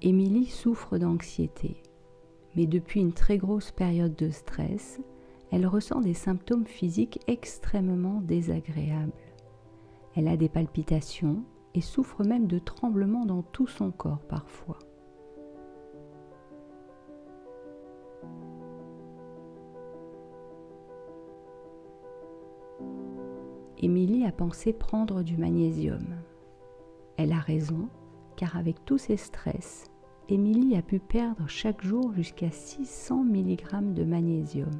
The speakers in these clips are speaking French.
Émilie souffre d'anxiété, mais depuis une très grosse période de stress, elle ressent des symptômes physiques extrêmement désagréables. Elle a des palpitations et souffre même de tremblements dans tout son corps parfois. Émilie a pensé prendre du magnésium. Elle a raison, car avec tous ces stress, Émilie a pu perdre chaque jour jusqu'à 600 mg de magnésium,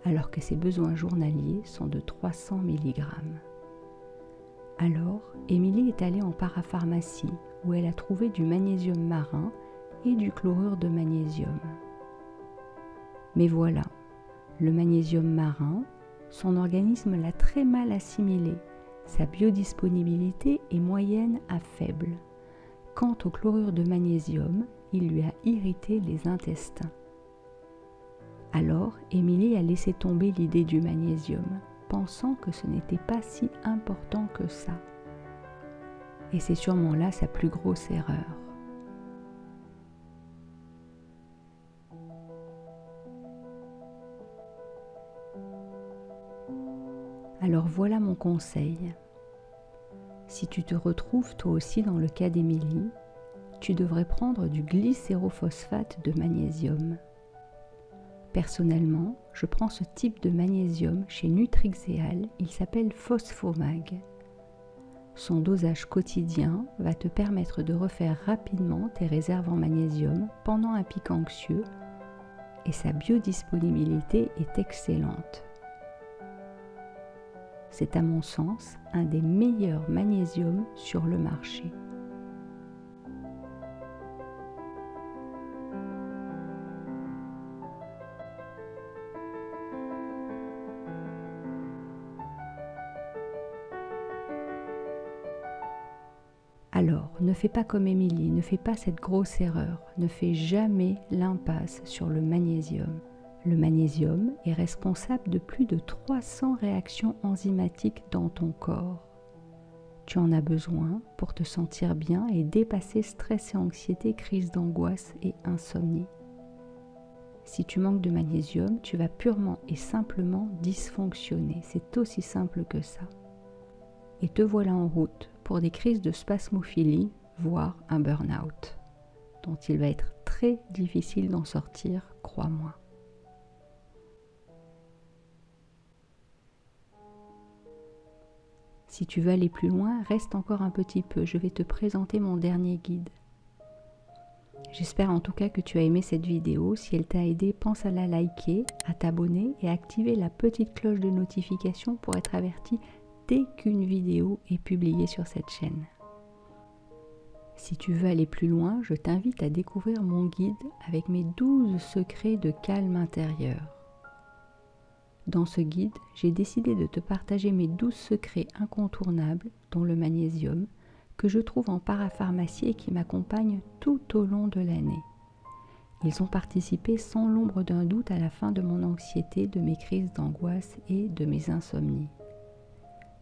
alors que ses besoins journaliers sont de 300 mg. Alors, Émilie est allée en parapharmacie, où elle a trouvé du magnésium marin et du chlorure de magnésium. Mais voilà, le magnésium marin, son organisme l'a très mal assimilé. Sa biodisponibilité est moyenne à faible. Quant au chlorure de magnésium, il lui a irrité les intestins. Alors, Émilie a laissé tomber l'idée du magnésium, pensant que ce n'était pas si important que ça. Et c'est sûrement là sa plus grosse erreur. Alors voilà mon conseil. Si tu te retrouves toi aussi dans le cas d'Émilie, tu devrais prendre du glycérophosphate de magnésium. Personnellement, je prends ce type de magnésium chez Nutrixeal, il s'appelle Phosphomag. Son dosage quotidien va te permettre de refaire rapidement tes réserves en magnésium pendant un pic anxieux et sa biodisponibilité est excellente. C'est à mon sens un des meilleurs magnésiums sur le marché. Alors, ne fais pas comme Émilie, ne fais pas cette grosse erreur, ne fais jamais l'impasse sur le magnésium. Le magnésium est responsable de plus de 300 réactions enzymatiques dans ton corps. Tu en as besoin pour te sentir bien et dépasser stress et anxiété, crise d'angoisse et insomnie. Si tu manques de magnésium, tu vas purement et simplement dysfonctionner. C'est aussi simple que ça. Et te voilà en route pour des crises de spasmophilie, voire un burn-out, dont il va être très difficile d'en sortir, crois-moi. Si tu veux aller plus loin, reste encore un petit peu, je vais te présenter mon dernier guide. J'espère en tout cas que tu as aimé cette vidéo. Si elle t'a aidé, pense à la liker, à t'abonner et à activer la petite cloche de notification pour être averti dès qu'une vidéo est publiée sur cette chaîne. Si tu veux aller plus loin, je t'invite à découvrir mon guide avec mes 12 secrets de calme intérieur. Dans ce guide, j'ai décidé de te partager mes 12 secrets incontournables, dont le magnésium, que je trouve en parapharmacie et qui m'accompagnent tout au long de l'année. Ils ont participé sans l'ombre d'un doute à la fin de mon anxiété, de mes crises d'angoisse et de mes insomnies.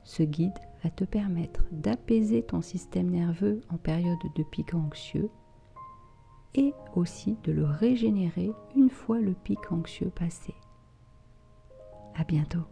Ce guide va te permettre d'apaiser ton système nerveux en période de pic anxieux et aussi de le régénérer une fois le pic anxieux passé. À bientôt.